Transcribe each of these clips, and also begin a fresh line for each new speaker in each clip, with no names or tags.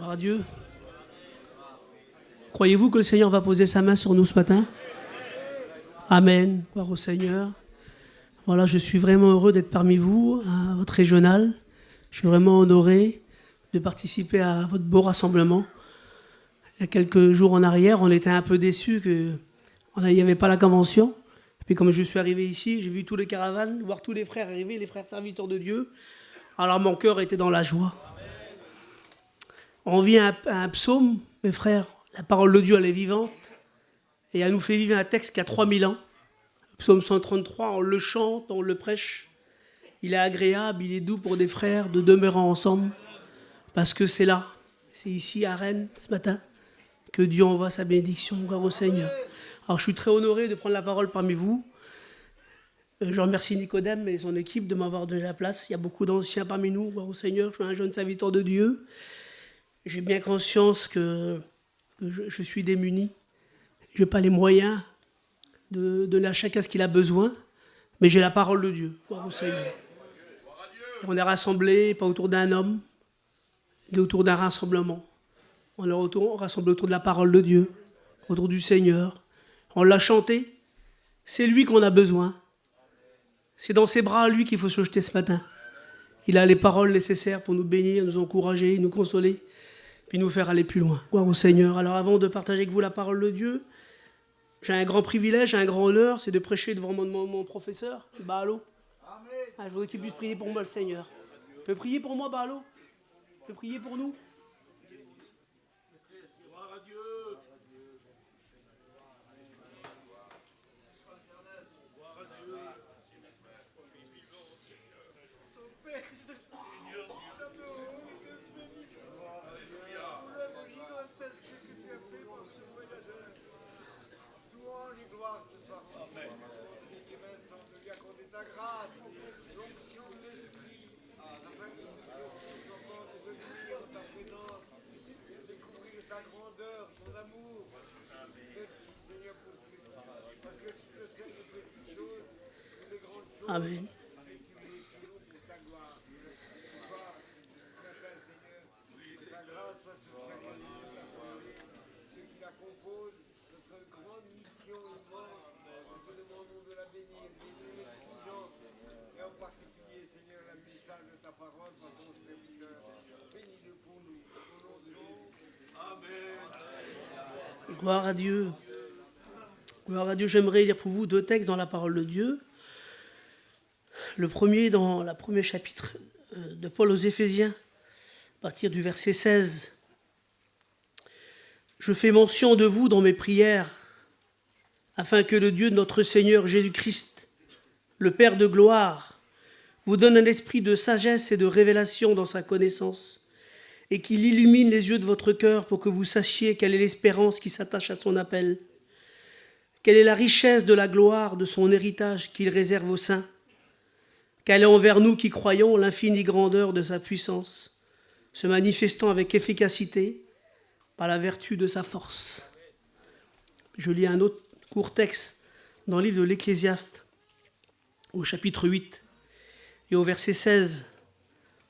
Gloire à Dieu. Croyez-vous que le Seigneur va poser sa main sur nous ce matin? Amen. Gloire au Seigneur. Voilà, je suis vraiment heureux d'être parmi vous, à votre régional. Je suis vraiment honoré de participer à votre beau rassemblement. Il y a quelques jours en arrière, on était un peu déçus qu'il n'y avait pas la convention. Et puis comme je suis arrivé ici, j'ai vu tous les caravanes, voir tous les frères arriver, les frères serviteurs de Dieu. Alors mon cœur était dans la joie. On vit un psaume, mes frères. La parole de Dieu, elle est vivante. Et elle nous fait vivre un texte qui a 3000 ans. Psaume 133, on le chante, on le prêche. Il est agréable, il est doux pour des frères de demeurer ensemble. Parce que c'est là, c'est ici à Rennes, ce matin, que Dieu envoie sa bénédiction. Gloire au Seigneur. Alors je suis très honoré de prendre la parole parmi vous. Je remercie Nicodème et son équipe de m'avoir donné la place. Il y a beaucoup d'anciens parmi nous. Gloire au Seigneur, je suis un jeune serviteur de Dieu. J'ai bien conscience que je suis démuni. Je n'ai pas les moyens de donner à chacun ce qu'il a besoin, mais j'ai la parole de Dieu. Gloire au Seigneur. Et on est rassemblés, pas autour d'un homme, mais autour d'un rassemblement. On est rassemblés autour de la parole de Dieu, autour du Seigneur. On l'a chanté. C'est lui qu'on a besoin. C'est dans ses bras, lui, qu'il faut se jeter ce matin. Il a les paroles nécessaires pour nous bénir, nous encourager, nous consoler, puis nous faire aller plus loin. Gloire au Seigneur. Alors avant de partager avec vous la parole de Dieu, j'ai un grand privilège, un grand honneur, c'est de prêcher devant mon professeur, Baalo. Je voudrais qu'il puisse prier pour moi, le Seigneur. Tu peux prier pour moi, Baalo? Tu peux prier pour nous? Gloire à Dieu. Gloire à Dieu. Amen. Gloire à Dieu. Gloire à Dieu. J'aimerais lire pour vous 2 textes dans la parole de Dieu. Le premier dans le premier chapitre de Paul aux Éphésiens, à partir du verset 16. Je fais mention de vous dans mes prières, afin que le Dieu de notre Seigneur Jésus-Christ, le Père de gloire, vous donne un esprit de sagesse et de révélation dans sa connaissance, et qu'il illumine les yeux de votre cœur pour que vous sachiez quelle est l'espérance qui s'attache à son appel, quelle est la richesse de la gloire de son héritage qu'il réserve aux saints, quelle est envers nous qui croyons l'infinie grandeur de sa puissance, se manifestant avec efficacité par la vertu de sa force. Je lis un autre court texte dans le livre de l'Ecclésiaste, au chapitre 8 et au verset 16.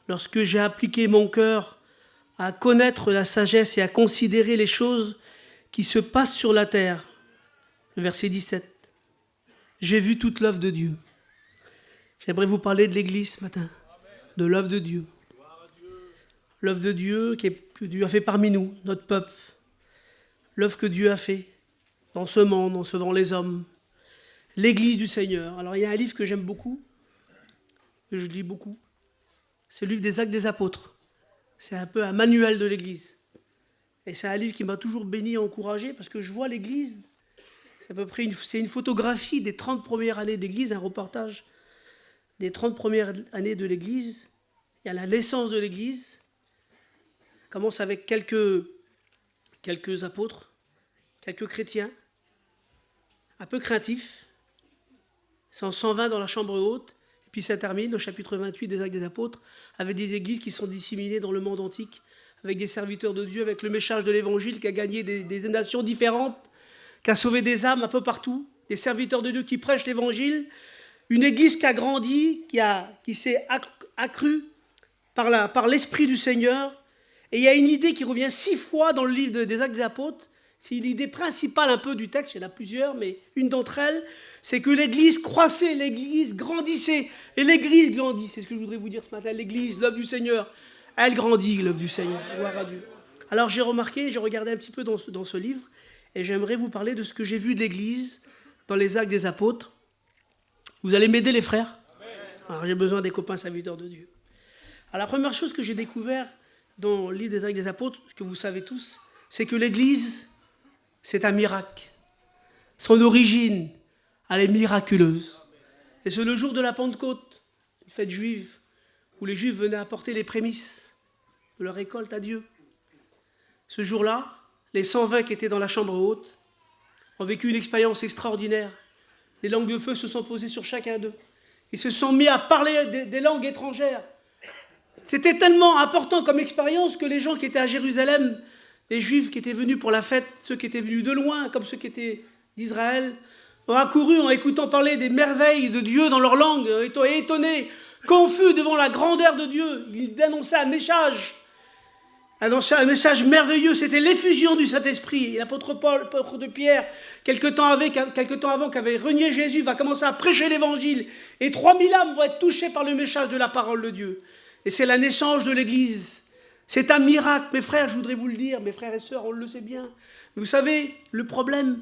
Lorsque j'ai appliqué mon cœur à connaître la sagesse et à considérer les choses qui se passent sur la terre, le verset 17, j'ai vu toute l'œuvre de Dieu. J'aimerais vous parler de l'Église ce matin, de l'œuvre de Dieu. L'œuvre de Dieu que Dieu a fait parmi nous, notre peuple. L'œuvre que Dieu a fait dans ce monde, devant les hommes. L'Église du Seigneur. Alors il y a un livre que j'aime beaucoup, que je lis beaucoup. C'est le livre des Actes des Apôtres. C'est un peu un manuel de l'Église. Et c'est un livre qui m'a toujours béni et encouragé parce que je vois l'Église. C'est à peu près une photographie des 30 premières années d'Église, un reportage des 30 premières années de l'Église. Il y a la naissance de l'Église. Ça commence avec quelques apôtres, quelques chrétiens, un peu craintifs. C'est en 120 dans la chambre haute. Et puis ça termine au chapitre 28 des Actes des Apôtres, avec des églises qui sont disséminées dans le monde antique, avec des serviteurs de Dieu, avec le message de l'Évangile qui a gagné des nations différentes, qui a sauvé des âmes un peu partout, des serviteurs de Dieu qui prêchent l'Évangile, une église qui a grandi, qui s'est accrue par l'Esprit du Seigneur, Et il y a une idée qui revient 6 fois dans le livre des Actes des Apôtres. C'est l'idée principale un peu du texte, il y en a plusieurs, mais une d'entre elles, c'est que l'Église croissait, l'Église grandissait, et l'Église grandit. C'est ce que je voudrais vous dire ce matin. L'Église, l'œuvre du Seigneur, elle grandit, l'œuvre du Seigneur. Gloire à Dieu. Alors j'ai remarqué, j'ai regardé un petit peu dans ce livre, et j'aimerais vous parler de ce que j'ai vu de l'Église dans les Actes des Apôtres. Vous allez m'aider les frères? Alors j'ai besoin des copains serviteurs de Dieu. Alors la première chose que j'ai découvert dans le livre des Actes des Apôtres, ce que vous savez tous, c'est que l'Église, c'est un miracle. Son origine, elle est miraculeuse. Et c'est le jour de la Pentecôte, une fête juive, où les Juifs venaient apporter les prémices de leur récolte à Dieu. Ce jour-là, les 120 qui étaient dans la chambre haute ont vécu une expérience extraordinaire. Les langues de feu se sont posées sur chacun d'eux. Ils se sont mis à parler des langues étrangères. C'était tellement important comme expérience que les gens qui étaient à Jérusalem, les Juifs qui étaient venus pour la fête, ceux qui étaient venus de loin, comme ceux qui étaient d'Israël, ont accouru en écoutant parler des merveilles de Dieu dans leur langue, étonnés, confus devant la grandeur de Dieu. Ils annonçaient un message merveilleux, c'était l'effusion du Saint-Esprit. Et l'apôtre Paul, l'apôtre de Pierre, quelque temps avant qu'avait renié Jésus, va commencer à prêcher l'évangile. Et 3000 âmes vont être touchées par le message de la parole de Dieu. Et c'est la naissance de l'Église. C'est un miracle, mes frères, je voudrais vous le dire, mes frères et sœurs, on le sait bien. Vous savez, le problème,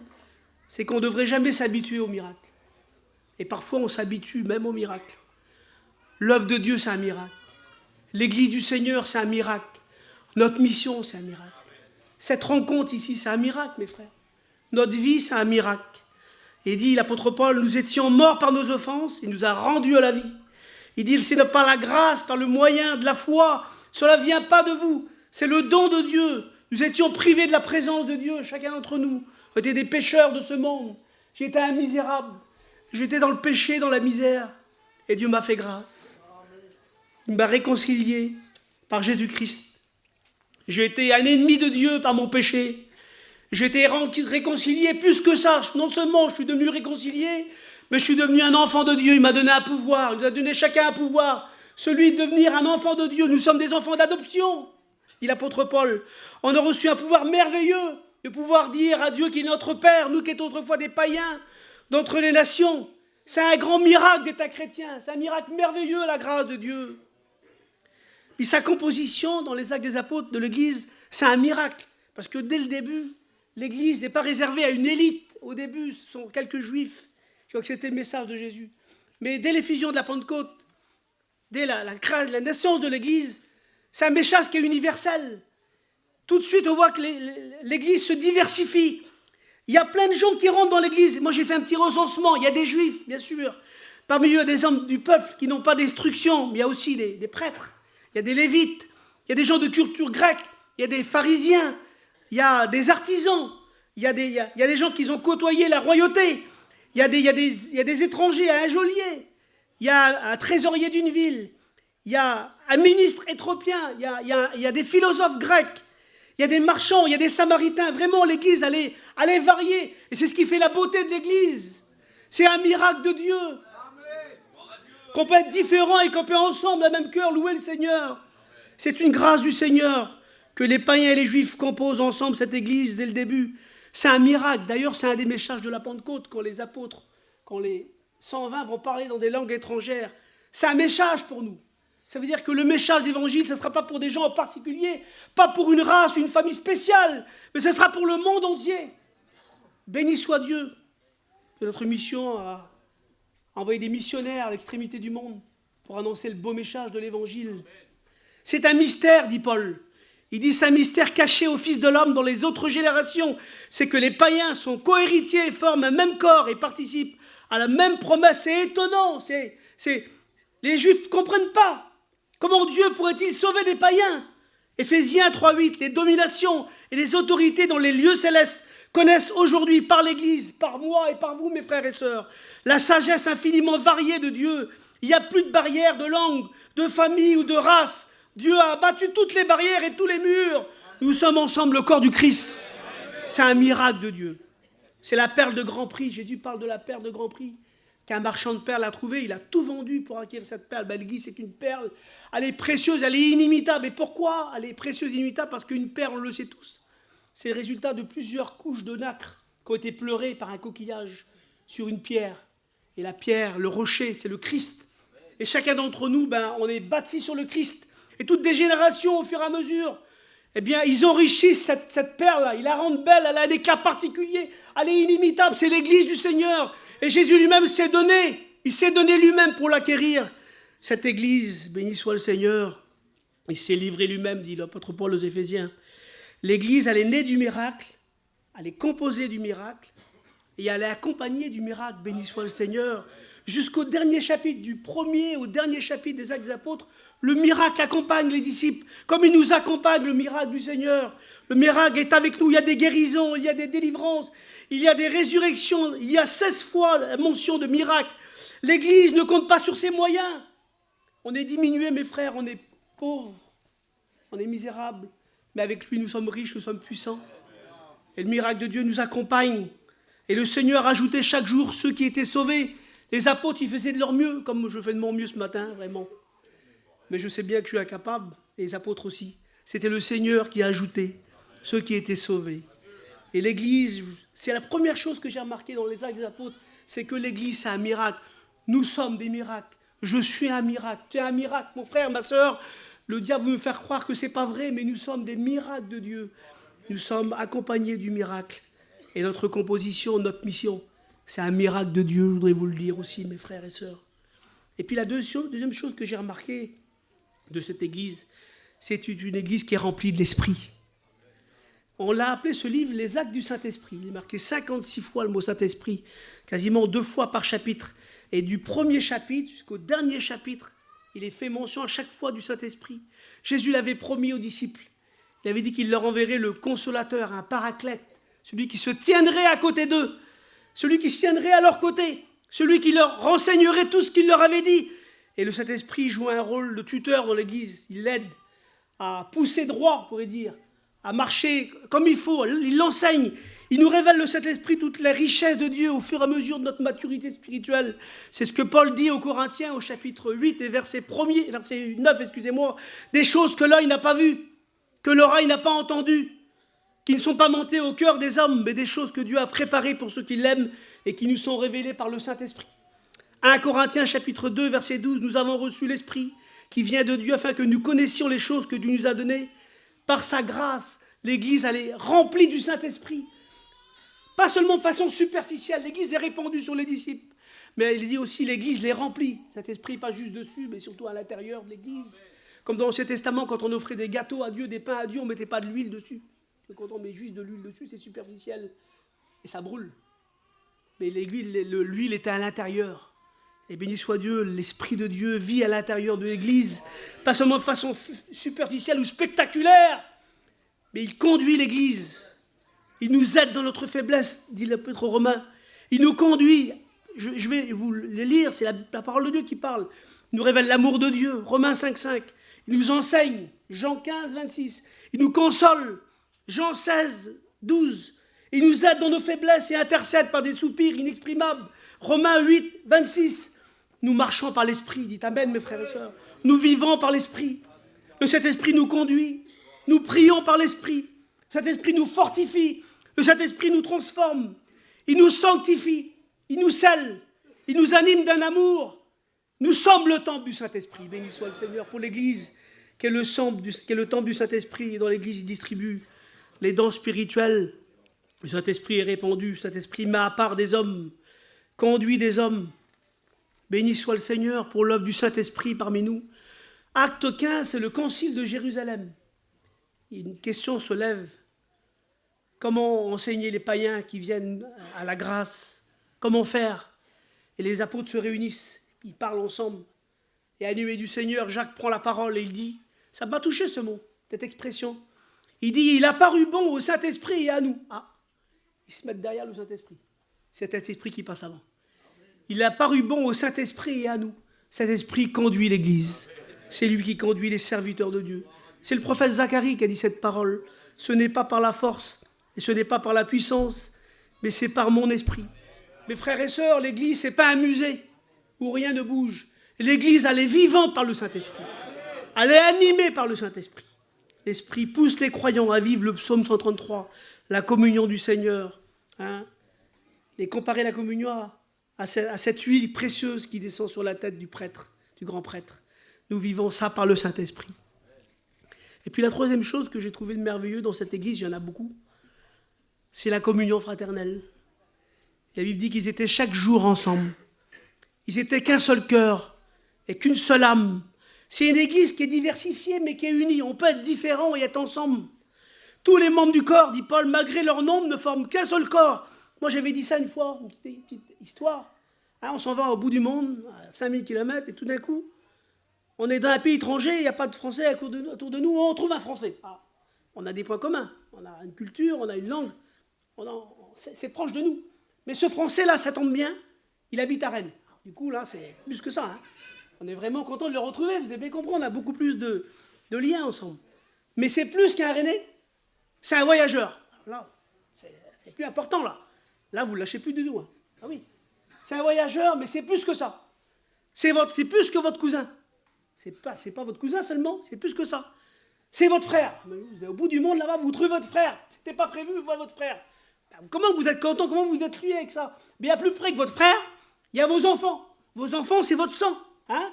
c'est qu'on ne devrait jamais s'habituer au miracle. Et parfois, on s'habitue même au miracle. L'œuvre de Dieu, c'est un miracle. L'Église du Seigneur, c'est un miracle. Notre mission, c'est un miracle. Cette rencontre ici, c'est un miracle, mes frères. Notre vie, c'est un miracle. Et dit l'apôtre Paul, nous étions morts par nos offenses, il nous a rendus à la vie. Il dit, c'est par la grâce, par le moyen de la foi. Cela ne vient pas de vous, c'est le don de Dieu. Nous étions privés de la présence de Dieu, chacun d'entre nous. On était des pécheurs de ce monde. J'étais un misérable. J'étais dans le péché, dans la misère. Et Dieu m'a fait grâce. Il m'a réconcilié par Jésus-Christ. J'ai été un ennemi de Dieu par mon péché. J'ai été réconcilié plus que ça. Non seulement je suis devenu réconcilié, mais je suis devenu un enfant de Dieu. Il m'a donné un pouvoir. Il nous a donné chacun un pouvoir. Celui de devenir un enfant de Dieu. Nous sommes des enfants d'adoption, dit l'apôtre Paul. On a reçu un pouvoir merveilleux de pouvoir dire à Dieu qu'il est notre Père, nous qui étions autrefois des païens d'entre les nations. C'est un grand miracle d'être un chrétien. C'est un miracle merveilleux, la grâce de Dieu. Puis sa composition dans les Actes des Apôtres de l'Église, c'est un miracle. Parce que dès le début, l'Église n'est pas réservée à une élite. Au début, ce sont quelques Juifs qui ont accepté le message de Jésus. Mais dès l'effusion de la Pentecôte, dès la naissance de l'Église, c'est un message qui est universel. Tout de suite, on voit que l'Église se diversifie. Il y a plein de gens qui rentrent dans l'Église. Moi, j'ai fait un petit recensement. Il y a des Juifs, bien sûr. Parmi eux, des hommes du peuple qui n'ont pas d'instruction. Mais il y a aussi des prêtres. Il y a des Lévites. Il y a des gens de culture grecque. Il y a des pharisiens. Il y a des artisans. Il y a des gens qui ont côtoyé la royauté. Il y a des étrangers à un geôlier. Il y a un trésorier d'une ville. Il y a un ministre éthiopien. Il y a des philosophes grecs. Il y a des marchands, il y a des samaritains. Vraiment, l'Église, elle est variée. Et c'est ce qui fait la beauté de l'Église. C'est un miracle de Dieu. Qu'on peut être différents et qu'on peut ensemble, à même cœur, louer le Seigneur. C'est une grâce du Seigneur que les païens et les Juifs composent ensemble cette Église dès le début. C'est un miracle. D'ailleurs, c'est un des messages de la Pentecôte quand les apôtres, quand les 120 vont parler dans des langues étrangères. C'est un message pour nous. Ça veut dire que le message d'évangile, ce ne sera pas pour des gens en particulier, pas pour une race, une famille spéciale, mais ce sera pour le monde entier. Béni soit Dieu que notre mission a envoyé des missionnaires à l'extrémité du monde pour annoncer le beau message de l'évangile. C'est un mystère, dit Paul. Il dit, c'est un mystère caché au Fils de l'homme dans les autres générations. C'est que les païens sont cohéritiers et forment un même corps et participent à la même promesse. C'est étonnant. Les Juifs ne comprennent pas. Comment Dieu pourrait-il sauver des païens? Éphésiens 3.8, les dominations et les autorités dans les lieux célestes connaissent aujourd'hui par l'Église, par moi et par vous, mes frères et sœurs, la sagesse infiniment variée de Dieu. Il n'y a plus de barrières de langue, de famille ou de race. Dieu a abattu toutes les barrières et tous les murs. Nous sommes ensemble le corps du Christ. C'est un miracle de Dieu. C'est la perle de grand prix. Jésus parle de la perle de grand prix. qu'un marchand de perles a trouvé. Il a tout vendu pour acquérir cette perle. Ben, l'église, c'est une perle. Elle est précieuse, elle est inimitable. Et pourquoi elle est précieuse et inimitable? Parce qu'une perle, on le sait tous, c'est le résultat de plusieurs couches de nacre qui ont été pleurées par un coquillage sur une pierre. Et la pierre, le rocher, c'est le Christ. Et chacun d'entre nous, ben, on est bâti sur le Christ. Et toutes des générations, au fur et à mesure, eh bien, ils enrichissent cette perle-là. Ils la rendent belle, elle a un éclat particulier. Elle est inimitable, c'est l'église du Seigneur. Et Jésus lui-même s'est donné. Il s'est donné lui-même pour l'acquérir. Cette église, béni soit le Seigneur, il s'est livré lui-même, dit l'apôtre Paul aux Éphésiens. L'église, elle est née du miracle, elle est composée du miracle, et elle est accompagnée du miracle, béni soit le Seigneur. Jusqu'au dernier chapitre, du premier au dernier chapitre des Actes des Apôtres, le miracle accompagne les disciples, comme il nous accompagne le miracle du Seigneur. Le miracle est avec nous, il y a des guérisons, il y a des délivrances, il y a des résurrections, il y a 16 fois la mention de miracle. L'Église ne compte pas sur ses moyens. On est diminué, mes frères, on est pauvres, on est misérables, mais avec lui nous sommes riches, nous sommes puissants. Et le miracle de Dieu nous accompagne. Et le Seigneur ajoutait chaque jour ceux qui étaient sauvés. Les apôtres, ils faisaient de leur mieux, comme je fais de mon mieux ce matin, vraiment. Mais je sais bien que je suis incapable, et les apôtres aussi. C'était le Seigneur qui a ajouté ceux qui étaient sauvés. Et l'Église, c'est la première chose que j'ai remarquée dans les Actes des Apôtres, c'est que l'Église, c'est un miracle. Nous sommes des miracles. Je suis un miracle. Tu es un miracle, mon frère, ma sœur. Le diable veut me faire croire que ce n'est pas vrai, mais nous sommes des miracles de Dieu. Nous sommes accompagnés du miracle. Et notre composition, notre mission, c'est un miracle de Dieu, je voudrais vous le dire aussi, mes frères et sœurs. Et puis la deuxième chose que j'ai remarquée de cette église, c'est une église qui est remplie de l'Esprit. On l'a appelé ce livre les Actes du Saint-Esprit. Il est marqué 56 fois le mot Saint-Esprit, quasiment 2 fois par chapitre. Et du premier chapitre jusqu'au dernier chapitre, il est fait mention à chaque fois du Saint-Esprit. Jésus l'avait promis aux disciples. Il avait dit qu'il leur enverrait le consolateur, un paraclète, celui qui se tiendrait à côté d'eux, celui qui se tiendrait à leur côté, celui qui leur renseignerait tout ce qu'il leur avait dit. Et le Saint-Esprit joue un rôle de tuteur dans l'Église. Il l'aide à pousser droit, on pourrait dire, à marcher comme il faut. Il l'enseigne. Il nous révèle, le Saint-Esprit, toutes les richesses de Dieu au fur et à mesure de notre maturité spirituelle. C'est ce que Paul dit aux Corinthiens au chapitre 8 et verset 9, des choses que l'œil n'a pas vues, que l'oreille n'a pas entendues, qui ne sont pas montées au cœur des hommes, mais des choses que Dieu a préparées pour ceux qui l'aiment et qui nous sont révélées par le Saint-Esprit. 1 Corinthiens chapitre 2, verset 12, nous avons reçu l'Esprit qui vient de Dieu afin que nous connaissions les choses que Dieu nous a données. Par sa grâce, l'Église elle est remplie du Saint-Esprit. Pas seulement de façon superficielle, l'Église est répandue sur les disciples, mais il dit aussi l'Église les remplit. Saint-Esprit pas juste dessus, mais surtout à l'intérieur de l'Église. Comme dans l'Ancien Testament, quand on offrait des gâteaux à Dieu, des pains à Dieu, on ne mettait pas de l'huile dessus. Quand on met juste de l'huile dessus, c'est superficiel et ça brûle. Mais l'huile était à l'intérieur. Et béni soit Dieu, l'Esprit de Dieu vit à l'intérieur de l'Église, pas seulement de façon superficielle ou spectaculaire, mais il conduit l'Église. Il nous aide dans notre faiblesse, dit l'apôtre Romain. Il nous conduit. Je vais vous le lire, c'est la parole de Dieu qui parle. Il nous révèle l'amour de Dieu, Romains 5,5. Il nous enseigne, Jean 15, 26. Il nous console, Jean 16, 12. Il nous aide dans nos faiblesses et intercède par des soupirs inexprimables, Romains 8, 26. Nous marchons par l'Esprit, dites Amen mes frères et sœurs. Nous vivons par l'Esprit. Le Saint-Esprit nous conduit. Nous prions par l'Esprit. Le Saint-Esprit nous fortifie. Le Saint-Esprit nous transforme. Il nous sanctifie. Il nous scelle. Il nous anime d'un amour. Nous sommes le temple du Saint-Esprit. Béni soit le Seigneur pour l'Église, qui est le temple du Saint-Esprit. Et dans l'Église, il distribue les dons spirituels. Le Saint-Esprit est répandu. Le Saint-Esprit met à part des hommes, conduit des hommes. Béni soit le Seigneur pour l'œuvre du Saint-Esprit parmi nous. Acte 15, c'est le concile de Jérusalem. Une question se lève. Comment enseigner les païens qui viennent à la grâce? Comment faire? Et les apôtres se réunissent, ils parlent ensemble. Et animé du Seigneur, Jacques prend la parole et il dit, ça m'a touché ce mot, cette expression. Il dit, il a paru bon au Saint-Esprit et à nous. Ah, ils se mettent derrière le Saint-Esprit. C'est cet esprit qui passe avant. Il a paru bon au Saint-Esprit et à nous. Cet esprit conduit l'Église. C'est lui qui conduit les serviteurs de Dieu. C'est le prophète Zacharie qui a dit cette parole. Ce n'est pas par la force et ce n'est pas par la puissance, mais c'est par mon esprit. Mes frères et sœurs, l'Église, ce n'est pas un musée où rien ne bouge. L'Église, elle est vivante par le Saint-Esprit. Elle est animée par le Saint-Esprit. L'Esprit pousse les croyants à vivre le psaume 133, la communion du Seigneur. Hein, et comparer la communion à cette huile précieuse qui descend sur la tête du prêtre, du grand prêtre. Nous vivons ça par le Saint-Esprit. Et puis la troisième chose que j'ai trouvée de merveilleux dans cette Église, il y en a beaucoup, c'est la communion fraternelle. La Bible dit qu'ils étaient chaque jour ensemble. Ils étaient qu'un seul cœur et qu'une seule âme. C'est une Église qui est diversifiée mais qui est unie. On peut être différent et être ensemble. Tous les membres du corps, dit Paul, malgré leur nombre, ne forment qu'un seul corps. Moi, j'avais dit ça une fois, une petite histoire. Hein, on s'en va au bout du monde, à 5000 km, et tout d'un coup, on est dans un pays étranger, il n'y a pas de Français autour de nous, on trouve un Français. Ah, on a des points communs, on a une culture, on a une langue, c'est proche de nous. Mais ce Français-là, ça tombe bien, il habite à Rennes. Du coup, là, c'est plus que ça. Hein. On est vraiment content de le retrouver, vous avez bien compris, on a beaucoup plus de liens ensemble. Mais c'est plus qu'un Rennais, c'est un voyageur. Là, c'est plus important, là. Là, vous ne lâchez plus du tout. Hein. Ah oui. C'est un voyageur, mais c'est plus que ça. C'est plus que votre cousin. C'est pas votre cousin seulement, c'est plus que ça. C'est votre frère. Vous êtes au bout du monde là-bas, vous trouvez votre frère. C'était pas prévu, vous voyez votre frère. Comment vous êtes content, comment vous êtes lié avec ça? Mais à plus près que votre frère, il y a vos enfants. Vos enfants, c'est votre sang. Hein?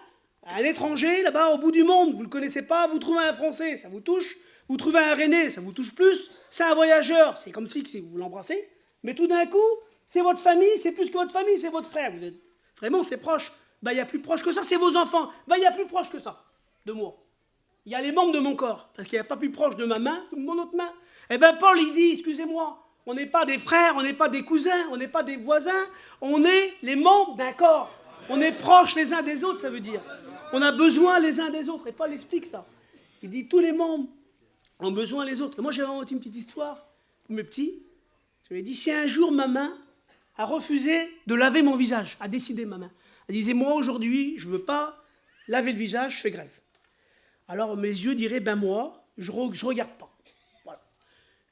Un étranger, là-bas, au bout du monde, vous ne le connaissez pas, vous trouvez un Français, ça vous touche. Vous trouvez un Rennais, ça vous touche plus. C'est un voyageur, c'est comme si vous l'embrassez. Mais tout d'un coup, c'est votre famille, c'est plus que votre famille, c'est votre frère. Vous êtes vraiment, c'est proche. Il y a plus proche que ça, c'est vos enfants. Il y a plus proche que ça de moi. Il y a les membres de mon corps, parce qu'il n'y a pas plus proche de ma main que de mon autre main. Eh bien, Paul, il dit, excusez-moi, on n'est pas des frères, on n'est pas des cousins, on n'est pas des voisins, on est les membres d'un corps. On est proches les uns des autres, ça veut dire. On a besoin les uns des autres. Et Paul explique ça. Il dit, tous les membres ont besoin les autres. Et moi, j'avais inventé une petite histoire pour mes petits. Je lui ai dit, si un jour ma main a refusé de laver mon visage, a décidé ma main, elle disait, moi aujourd'hui, je ne veux pas laver le visage, je fais grève. Alors mes yeux diraient, ben moi, je regarde pas. Voilà.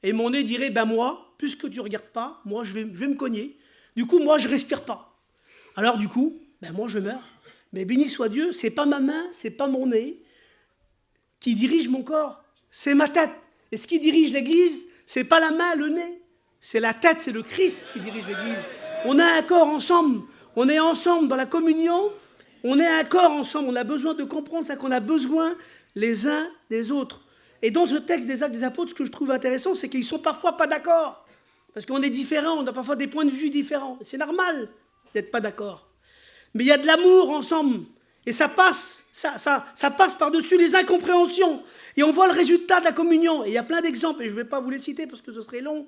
Et mon nez dirait, ben moi, puisque tu ne regardes pas, moi je vais me cogner. Du coup, moi je respire pas. Alors du coup, ben moi je meurs. Mais béni soit Dieu, c'est pas ma main, c'est pas mon nez qui dirige mon corps, c'est ma tête. Et ce qui dirige l'Église, c'est pas la main, le nez, c'est la tête, c'est le Christ qui dirige l'Église. On a un corps ensemble, on est ensemble dans la communion, on est un corps ensemble, on a besoin de comprendre ça, qu'on a besoin les uns des autres. Et dans ce texte des Actes des Apôtres, ce que je trouve intéressant, c'est qu'ils sont parfois pas d'accord. Parce qu'on est différents, on a parfois des points de vue différents. C'est normal d'être pas d'accord. Mais il y a de l'amour ensemble. Et ça passe par-dessus les incompréhensions. Et on voit le résultat de la communion. Et il y a plein d'exemples, et je ne vais pas vous les citer parce que ce serait long.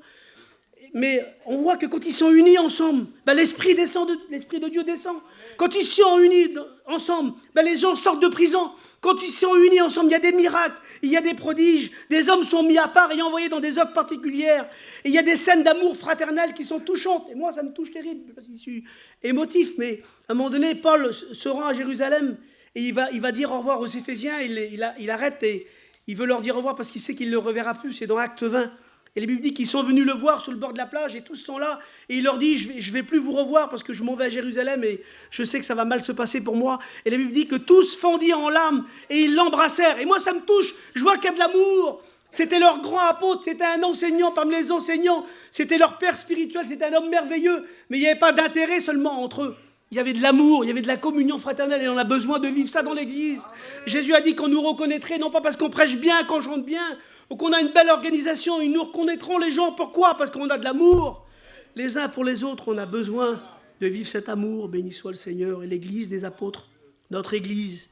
Mais on voit que quand ils sont unis ensemble, l'Esprit de Dieu descend. Quand ils sont unis ensemble, les gens sortent de prison. Quand ils sont unis ensemble, il y a des miracles, il y a des prodiges. Des hommes sont mis à part et envoyés dans des œuvres particulières. Et il y a des scènes d'amour fraternel qui sont touchantes. Et moi, ça me touche terrible, parce que je suis émotif. Mais à un moment donné, Paul se rend à Jérusalem et il va dire au revoir aux Éphésiens. Il arrête et il veut leur dire au revoir parce qu'il sait qu'il ne le reverra plus. C'est dans Acte 20. Et la Bible dit qu'ils sont venus le voir sur le bord de la plage et tous sont là. Et il leur dit, je vais plus vous revoir parce que je m'en vais à Jérusalem et je sais que ça va mal se passer pour moi. Et la Bible dit que tous fondirent en larmes et ils l'embrassèrent. Et moi, ça me touche. Je vois qu'il y a de l'amour. C'était leur grand apôtre, c'était un enseignant parmi les enseignants. C'était leur père spirituel, c'était un homme merveilleux. Mais il n'y avait pas d'intérêt seulement entre eux. Il y avait de l'amour, il y avait de la communion fraternelle et on a besoin de vivre ça dans l'Église. Jésus a dit qu'on nous reconnaîtrait, non pas parce qu'on prêche bien, qu'on chante bien, ou qu'on a une belle organisation, ils nous reconnaîtront les gens. Pourquoi? Parce qu'on a de l'amour. Les uns pour les autres, on a besoin de vivre cet amour. Béni soit le Seigneur. Et l'Église des apôtres, notre Église,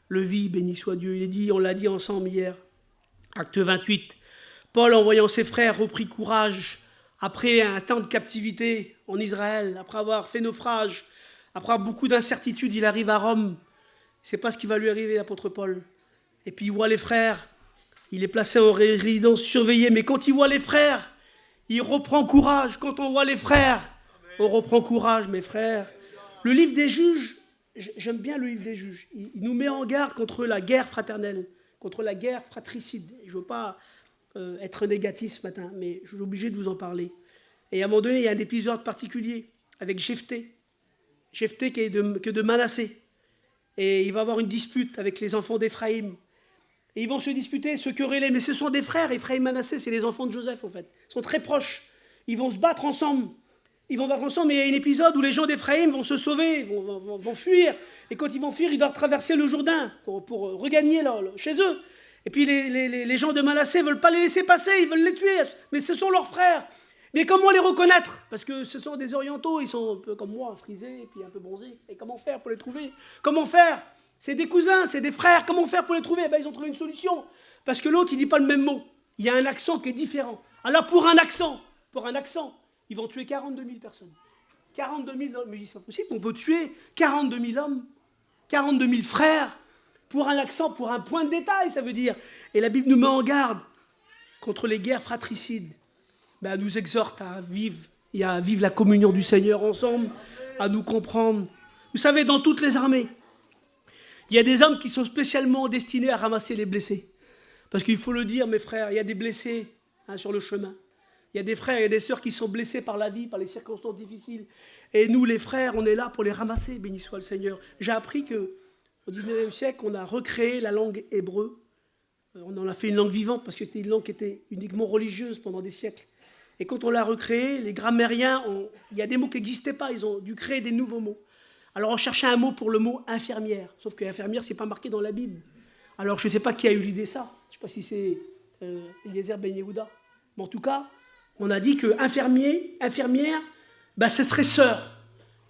le vit, béni soit Dieu. Il est dit, on l'a dit ensemble hier, Acte 28. Paul, en voyant ses frères, reprit courage après un temps de captivité en Israël, après avoir fait naufrage. Après beaucoup d'incertitudes, il arrive à Rome. C'est pas ce qui va lui arriver, l'apôtre Paul. Et puis il voit les frères. Il est placé en résidence surveillée. Mais quand il voit les frères, il reprend courage. Quand on voit les frères, on reprend courage, mes frères. Le livre des juges, j'aime bien le livre des juges. Il nous met en garde contre la guerre fraternelle, contre la guerre fratricide. Je ne veux pas être négatif ce matin, mais je suis obligé de vous en parler. Et à un moment donné, il y a un épisode particulier. avec Jephthé. Jephthé qui est de Manassé. Et il va avoir une dispute avec les enfants d'Éphraïm. Et ils vont se disputer, se quereller, mais ce sont des frères. Éphraïm et Manassé, c'est les enfants de Joseph en fait. Ils sont très proches. Ils vont se battre ensemble. Ils vont battre ensemble, mais il y a un épisode où les gens d'Éphraïm vont se sauver, vont fuir. Et quand ils vont fuir, ils doivent traverser le Jourdain pour regagner chez eux. Et puis les gens de Manassé ne veulent pas les laisser passer, ils veulent les tuer. Mais ce sont leurs frères. Mais comment les reconnaître? Parce que ce sont des orientaux, ils sont un peu comme moi, frisés et puis un peu bronzés. Et comment faire pour les trouver? Comment faire? C'est des cousins, c'est des frères, comment faire pour les trouver? Ils ont trouvé une solution. Parce que l'autre, il ne dit pas le même mot. Il y a un accent qui est différent. Alors pour un accent, ils vont tuer 42 000 personnes. 42 000 hommes. Mais c'est pas possible, on peut tuer 42 000 hommes, 42 000 frères, pour un accent, pour un point de détail, ça veut dire. Et la Bible nous met en garde contre les guerres fratricides. Elle nous exhorte à vivre la communion du Seigneur ensemble, à nous comprendre. Vous savez, dans toutes les armées, il y a des hommes qui sont spécialement destinés à ramasser les blessés. Parce qu'il faut le dire, mes frères, il y a des blessés sur le chemin. Il y a des frères et des sœurs qui sont blessés par la vie, par les circonstances difficiles. Et nous, les frères, on est là pour les ramasser, béni soit le Seigneur. J'ai appris qu'au XIXe siècle, on a recréé la langue hébreu. On en a fait une langue vivante parce que c'était une langue qui était uniquement religieuse pendant des siècles. Et quand on l'a recréé, les grammairiens, il y a des mots qui n'existaient pas, ils ont dû créer des nouveaux mots. Alors on cherchait un mot pour le mot infirmière, sauf que infirmière, ce n'est pas marqué dans la Bible. Alors je ne sais pas qui a eu l'idée ça, je ne sais pas si c'est Eliezer Ben Yehuda. Mais en tout cas, on a dit que infirmière, ce serait sœur.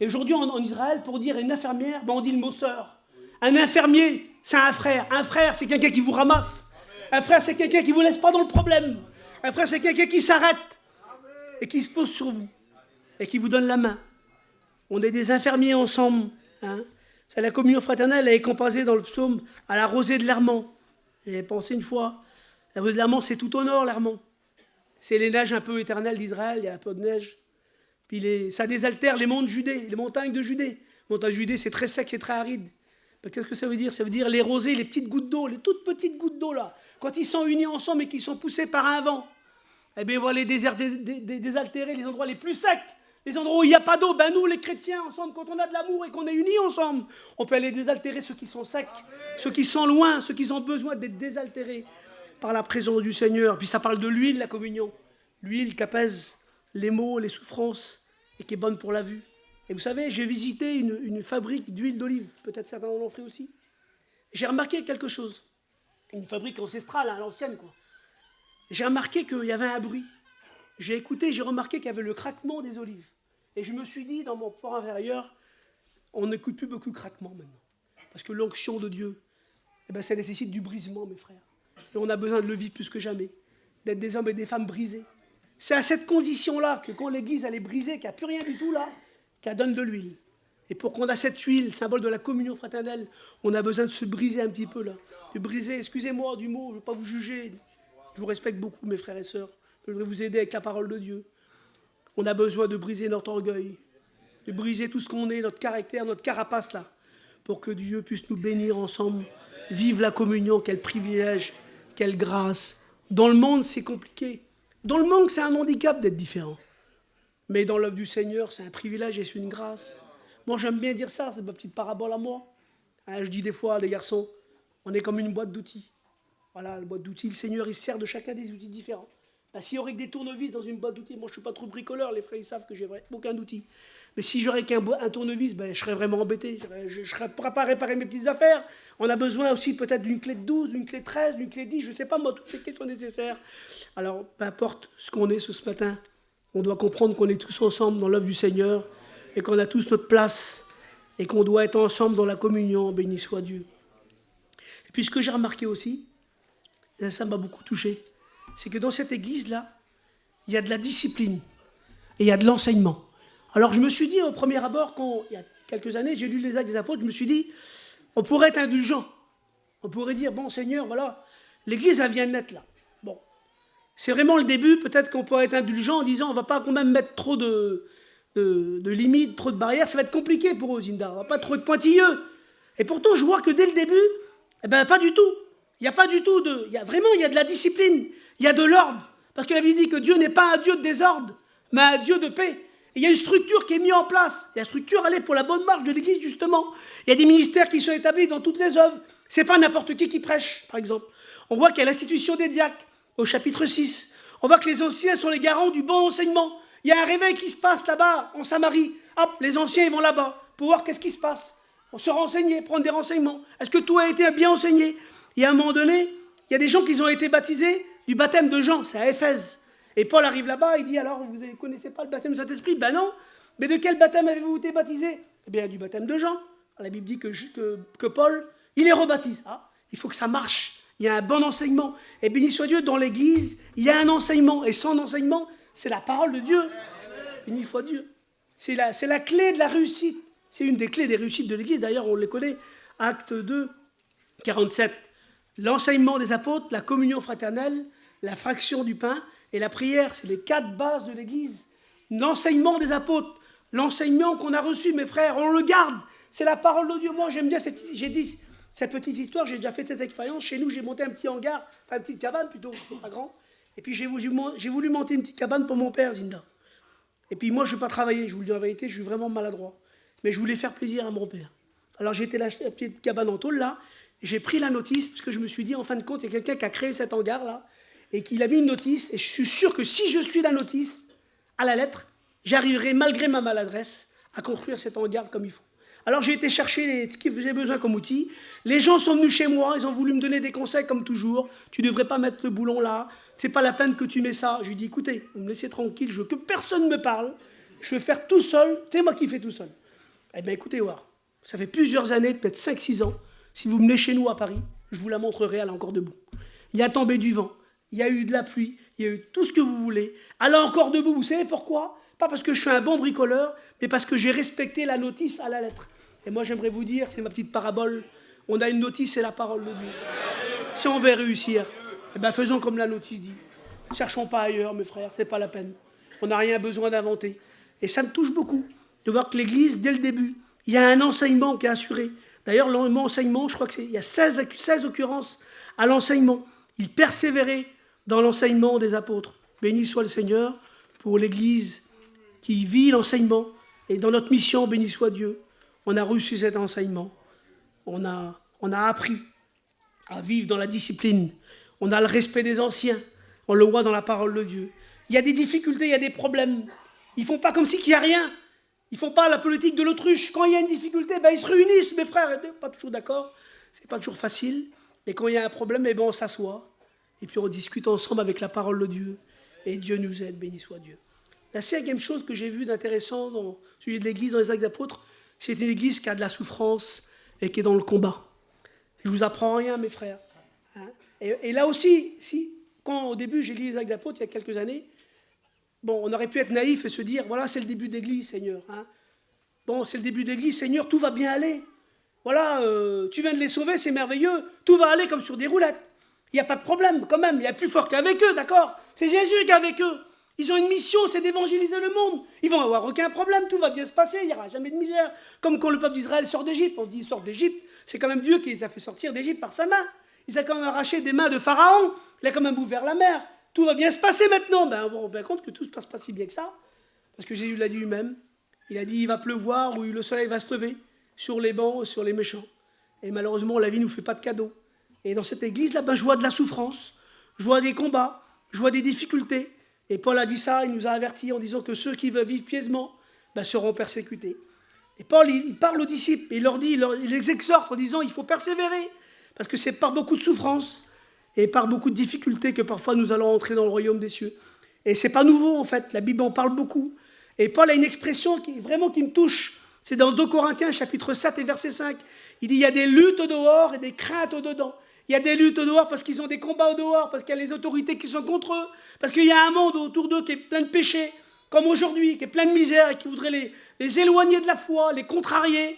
Et aujourd'hui en Israël, pour dire une infirmière, on dit le mot sœur. Un infirmier, c'est un frère. Un frère, c'est quelqu'un qui vous ramasse. Un frère, c'est quelqu'un qui ne vous laisse pas dans le problème. Un frère, c'est quelqu'un qui s'arrête et qui se pose sur vous et qui vous donne la main. On est des infirmiers ensemble. C'est la communion fraternelle, elle est composée dans le psaume à la rosée de l'Hermont. J'ai pensé une fois, la rosée de l'Hermont, c'est tout au nord, l'Hermont. C'est les neiges un peu éternelles d'Israël, il y a un peu de neige. Puis ça désaltère les monts de Judée, les montagnes de Judée. Les montagnes de Judée, c'est très sec, c'est très aride. Qu'est-ce que ça veut dire? Ça veut dire les rosées, les petites gouttes d'eau, les toutes petites gouttes d'eau là. Quand ils sont unis ensemble et qu'ils sont poussés par un vent, eh bien, on voit les déserts désaltérés, les endroits les plus secs, les endroits où il n'y a pas d'eau. Nous, les chrétiens, ensemble, quand on a de l'amour et qu'on est unis ensemble, on peut aller désaltérer ceux qui sont secs, ceux qui sont loin, ceux qui ont besoin d'être désaltérés par la présence du Seigneur. Puis ça parle de l'huile, la communion. L'huile qui apaise les maux, les souffrances et qui est bonne pour la vue. Et vous savez, j'ai visité une fabrique d'huile d'olive. Peut-être certains en ont fait aussi. J'ai remarqué quelque chose. Une fabrique ancestrale, à l'ancienne, quoi. J'ai remarqué qu'il y avait un bruit. J'ai écouté, j'ai remarqué qu'il y avait le craquement des olives. Et je me suis dit, dans mon fort intérieur, on n'écoute plus beaucoup de craquement maintenant. Parce que l'onction de Dieu, ça nécessite du brisement, mes frères. Et on a besoin de le vivre plus que jamais. D'être des hommes et des femmes brisés. C'est à cette condition-là que quand l'Église elle est brisée, qu'il n'y a plus rien du tout là, qu'elle donne de l'huile. Et pour qu'on ait cette huile, symbole de la communion fraternelle, on a besoin de se briser un petit peu là. De briser, excusez-moi du mot, je ne veux pas vous juger. Je vous respecte beaucoup, mes frères et sœurs. Je voudrais vous aider avec la parole de Dieu. On a besoin de briser notre orgueil, de briser tout ce qu'on est, notre caractère, notre carapace là, pour que Dieu puisse nous bénir ensemble. Vive la communion, quel privilège, quelle grâce. Dans le monde, c'est compliqué. Dans le monde, c'est un handicap d'être différent. Mais dans l'œuvre du Seigneur, c'est un privilège et c'est une grâce. Moi, j'aime bien dire ça, c'est ma petite parabole à moi. Je dis des fois, les garçons, on est comme une boîte d'outils. Voilà, la boîte d'outils, le Seigneur, il sert de chacun des outils différents. S'il y aurait que des tournevis dans une boîte d'outils, moi je ne suis pas trop bricoleur, les frères ils savent que j'ai aucun outil. Mais si j'aurais qu'un tournevis, je serais vraiment embêté. Je ne serais pas à réparer mes petites affaires. On a besoin aussi peut-être d'une clé de 12, d'une clé de 13, d'une clé de 10, je ne sais pas moi, toutes ces clés sont nécessaires. Alors, peu importe ce qu'on est ce matin, on doit comprendre qu'on est tous ensemble dans l'œuvre du Seigneur et qu'on a tous notre place et qu'on doit être ensemble dans la communion, béni soit Dieu. Et puis ce que j'ai remarqué aussi, et ça m'a beaucoup touché, c'est que dans cette église-là, il y a de la discipline et il y a de l'enseignement. Alors je me suis dit au premier abord, il y a quelques années, j'ai lu les Actes des Apôtres, je me suis dit, on pourrait être indulgent. On pourrait dire, bon Seigneur, voilà, l'église elle vient de naître là. Bon, c'est vraiment le début, peut-être qu'on pourrait être indulgent en disant, on ne va pas quand même mettre trop de limites, trop de barrières, ça va être compliqué pour eux, Zinda, on ne va pas trop être pointilleux. Et pourtant, je vois que dès le début, pas du tout. Il n'y a pas du tout il y a de la discipline, il y a de l'ordre. Parce que la Bible dit que Dieu n'est pas un Dieu de désordre, mais un Dieu de paix. Et il y a une structure qui est mise en place. Et la structure, elle est pour la bonne marche de l'Église, justement. Il y a des ministères qui sont établis dans toutes les œuvres. Ce n'est pas n'importe qui prêche, par exemple. On voit qu'il y a l'institution des diacres, au chapitre 6. On voit que les anciens sont les garants du bon enseignement. Il y a un réveil qui se passe là-bas, en Samarie. Hop, les anciens, ils vont là-bas pour voir qu'est-ce qui se passe. On se renseigner, prendre des renseignements. Est-ce que tout a été bien enseigné? Et à un moment donné, il y a des gens qui ont été baptisés du baptême de Jean, c'est à Éphèse. Et Paul arrive là-bas, il dit, alors, vous ne connaissez pas le baptême du Saint-Esprit? Ben non. Mais de quel baptême avez-vous été baptisé? Eh bien, du baptême de Jean. La Bible dit que Paul, il les rebaptise. Ah, il faut que ça marche. Il y a un bon enseignement. Et béni soit Dieu, dans l'Église, il y a un enseignement. Et son enseignement, c'est la parole de Dieu. Béni soit Dieu. C'est la clé de la réussite. C'est une des clés des réussites de l'Église. D'ailleurs, on les connaît. Acte 2, 47. L'enseignement des apôtres, la communion fraternelle, la fraction du pain et la prière. C'est les 4 bases de l'Église. L'enseignement des apôtres, l'enseignement qu'on a reçu, mes frères, on le garde. C'est la parole de Dieu. Moi, j'aime bien j'ai dit cette petite histoire. J'ai déjà fait cette expérience. Chez nous, j'ai monté un petit hangar, enfin une petite cabane plutôt, pas grand. Et puis, j'ai voulu monter une petite cabane pour mon père, Zinda. Et puis, moi, je ne veux pas travailler. Je vous le dis en vérité, je suis vraiment maladroit. Mais je voulais faire plaisir à mon père. Alors, j'ai été l'acheter la petite cabane en tôle, là. J'ai pris la notice, parce que je me suis dit, en fin de compte, il y a quelqu'un qui a créé cet hangar-là, et qu'il a mis une notice, et je suis sûr que si je suis la notice, à la lettre, j'arriverai, malgré ma maladresse, à construire cet hangar comme il faut. Alors j'ai été chercher ce que j'ai besoin comme outil. Les gens sont venus chez moi, ils ont voulu me donner des conseils comme toujours. Tu ne devrais pas mettre le boulon là, c'est pas la peine que tu mets ça. Je lui ai dit, écoutez, vous me laissez tranquille, je veux que personne me parle, je veux faire tout seul, c'est moi qui fais tout seul. Eh bien écoutez, voir, ça fait plusieurs années, peut-être 5-6 ans, si vous venez chez nous à Paris, je vous la montrerai, elle est encore debout. Il y a tombé du vent, il y a eu de la pluie, il y a eu tout ce que vous voulez. Elle est encore debout, vous savez pourquoi? Pas parce que je suis un bon bricoleur, mais parce que j'ai respecté la notice à la lettre. Et moi, j'aimerais vous dire, c'est ma petite parabole, on a une notice, c'est la parole de Dieu. Si on veut réussir, eh ben faisons comme la notice dit. Ne cherchons pas ailleurs, mes frères, c'est pas la peine. On n'a rien besoin d'inventer. Et ça me touche beaucoup de voir que l'Église, dès le début, il y a un enseignement qui est assuré. D'ailleurs, l'enseignement, je crois qu'il y a 16 occurrences à l'enseignement. Il persévérait dans l'enseignement des apôtres. Béni soit le Seigneur pour l'Église qui vit l'enseignement. Et dans notre mission, béni soit Dieu, on a reçu cet enseignement. On a appris à vivre dans la discipline. On a le respect des anciens. On le voit dans la parole de Dieu. Il y a des difficultés, il y a des problèmes. Ils ne font pas comme s'il n'y a rien. Ils ne font pas la politique de l'autruche. Quand il y a une difficulté, ben ils se réunissent, mes frères. Pas toujours d'accord, c'est pas toujours facile. Mais quand il y a un problème, eh ben on s'assoit. Et puis on discute ensemble avec la parole de Dieu. Et Dieu nous aide, béni soit Dieu. La 5e chose que j'ai vue d'intéressant dans le sujet de l'Église, dans les Actes d'Apôtres, c'est une Église qui a de la souffrance et qui est dans le combat. Je ne vous apprends rien, mes frères. Hein, et là aussi, quand au début j'ai lu les Actes d'Apôtres, il y a quelques années, bon, on aurait pu être naïf et se dire, voilà, c'est le début de l'Église, Seigneur. Hein. Bon, c'est le début de l'Église, Seigneur, tout va bien aller. Voilà, tu viens de les sauver, c'est merveilleux. Tout va aller comme sur des roulettes. Il n'y a pas de problème, quand même. Il y a plus fort qu'avec eux, d'accord? C'est Jésus qui est avec eux. Ils ont une mission, c'est d'évangéliser le monde. Ils vont avoir aucun problème, tout va bien se passer, il n'y aura jamais de misère. Comme quand le peuple d'Israël sort d'Égypte, on dit il sort d'Égypte, c'est quand même Dieu qui les a fait sortir d'Égypte par sa main. Il a quand même arraché des mains de Pharaon, il a quand même ouvert la mer. Tout va bien se passer maintenant. Ben, on se rend bien compte que tout ne se passe pas si bien que ça. Parce que Jésus l'a dit lui-même. Il a dit il va pleuvoir ou le soleil va se lever sur les bons, sur les méchants. Et malheureusement, la vie ne nous fait pas de cadeaux. Et dans cette église-là, ben, je vois de la souffrance, je vois des combats, je vois des difficultés. Et Paul a dit ça, il nous a avertis en disant que ceux qui veulent vivre pieusement ben, seront persécutés. Et Paul, il parle aux disciples, et il leur dit, il les exhorte en disant il faut persévérer, parce que c'est par beaucoup de souffrance et par beaucoup de difficultés que parfois nous allons entrer dans le royaume des cieux. Et c'est pas nouveau en fait, la Bible en parle beaucoup. Et Paul a une expression qui me touche, c'est dans 2 Corinthiens chapitre 7 et verset 5. Il dit il y a des luttes au dehors et des craintes au dedans. Il y a des luttes au dehors parce qu'ils ont des combats au dehors, parce qu'il y a les autorités qui sont contre eux, parce qu'il y a un monde autour d'eux qui est plein de péchés, comme aujourd'hui, qui est plein de misère et qui voudrait les éloigner de la foi, les contrarier.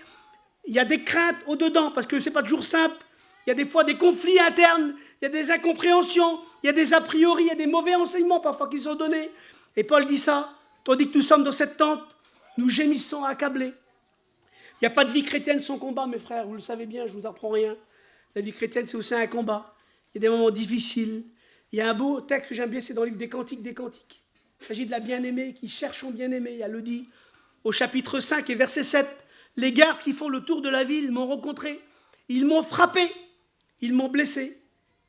Il y a des craintes au dedans parce que c'est pas toujours simple. Il y a des fois des conflits internes, il y a des incompréhensions, il y a des a priori, il y a des mauvais enseignements parfois qui sont donnés. Et Paul dit ça, tandis que nous sommes dans cette tente, nous gémissons accablés. Il n'y a pas de vie chrétienne sans combat, mes frères, vous le savez bien, je ne vous apprends rien. La vie chrétienne, c'est aussi un combat. Il y a des moments difficiles. Il y a un beau texte que j'aime bien, c'est dans le livre des Cantiques des Cantiques. Il s'agit de la bien-aimée qui cherche son bien-aimé. Elle le dit au chapitre 5 et verset 7. Les gardes qui font le tour de la ville m'ont rencontré. Ils m'ont frappé. Ils m'ont blessé.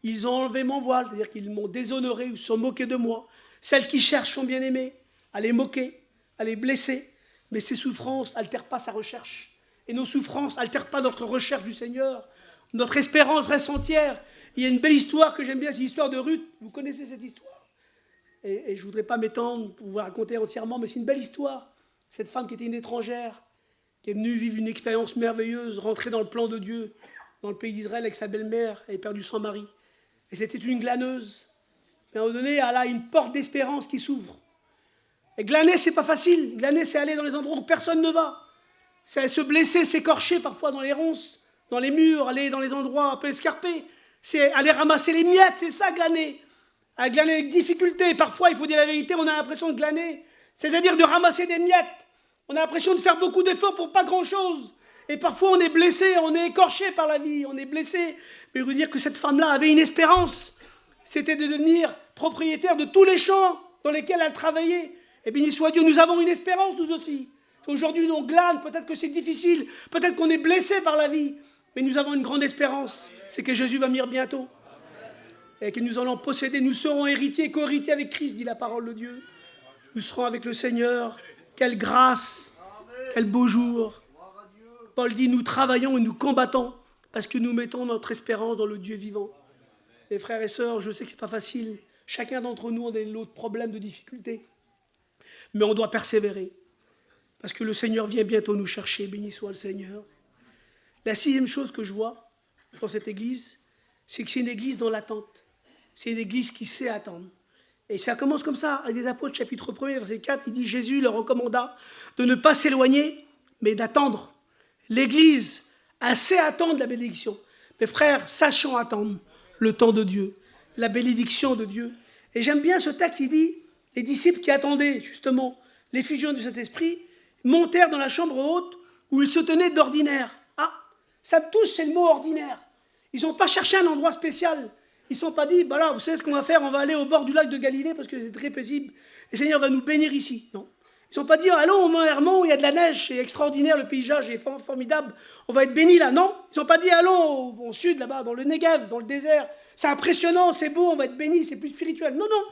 Ils ont enlevé mon voile, c'est-à-dire qu'ils m'ont déshonoré ou se sont moqués de moi. Celle qui cherche son bien-aimé, à les moquer, à les blesser. Mais ces souffrances n'altèrent pas sa recherche. Et nos souffrances n'altèrent pas notre recherche du Seigneur. Notre espérance reste entière. Il y a une belle histoire que j'aime bien, c'est l'histoire de Ruth. Vous connaissez cette histoire. Et je ne voudrais pas m'étendre pour vous raconter entièrement, mais c'est une belle histoire. Cette femme qui était une étrangère, qui est venue vivre une expérience merveilleuse, rentrer dans le plan de Dieu, dans le pays d'Israël avec sa belle-mère, elle a perdu son mari. Et c'était une glaneuse. Mais à un moment donné, elle a une porte d'espérance qui s'ouvre. Et glaner, c'est pas facile. Glaner, c'est aller dans les endroits où personne ne va. C'est se blesser, s'écorcher parfois dans les ronces, dans les murs, aller dans les endroits un peu escarpés. C'est aller ramasser les miettes, c'est ça glaner. À glaner avec difficulté. Parfois, il faut dire la vérité, on a l'impression de glaner. C'est-à-dire de ramasser des miettes. On a l'impression de faire beaucoup d'efforts pour pas grand-chose. Et parfois, on est blessé, on est écorché par la vie, on est blessé. Mais je veux dire que cette femme-là avait une espérance. C'était de devenir propriétaire de tous les champs dans lesquels elle travaillait. Et béni soit Dieu, nous avons une espérance, nous aussi. Aujourd'hui, on glane, peut-être que c'est difficile, peut-être qu'on est blessé par la vie. Mais nous avons une grande espérance, c'est que Jésus va venir bientôt. Et que nous allons posséder, nous serons héritiers, co-héritiers avec Christ, dit la parole de Dieu. Nous serons avec le Seigneur. Quelle grâce, quel beau jour. Paul dit, nous travaillons et nous combattons parce que nous mettons notre espérance dans le Dieu vivant. Les frères et sœurs, je sais que ce n'est pas facile. Chacun d'entre nous a des lots de problèmes, de difficultés. Mais on doit persévérer. Parce que le Seigneur vient bientôt nous chercher. Béni soit le Seigneur. La sixième chose que je vois dans cette église, c'est que c'est une église dans l'attente. C'est une église qui sait attendre. Et ça commence comme ça, avec les Apôtres, chapitre 1, verset 4, il dit « Jésus leur recommanda de ne pas s'éloigner, mais d'attendre. » L'église sait attendre la bénédiction. Mes frères, sachons attendre le temps de Dieu, la bénédiction de Dieu. Et j'aime bien ce texte, il dit « Les disciples qui attendaient justement l'effusion de cet esprit montèrent dans la chambre haute où ils se tenaient d'ordinaire. » Ah, ça me touche, c'est le mot « ordinaire ». Ils n'ont pas cherché un endroit spécial. Ils ne sont pas dit, bah là, vous savez ce qu'on va faire, on va aller au bord du lac de Galilée parce que c'est très paisible. Le Seigneur va nous bénir ici. Non. Ils ne sont pas dit, allons au Mont Hermon, il y a de la neige, c'est extraordinaire, le paysage est formidable, on va être bénis là. Non. Ils n'ont pas dit, allons au sud, là-bas, dans le Negev, dans le désert. C'est impressionnant, c'est beau, on va être bénis, c'est plus spirituel. Non, non.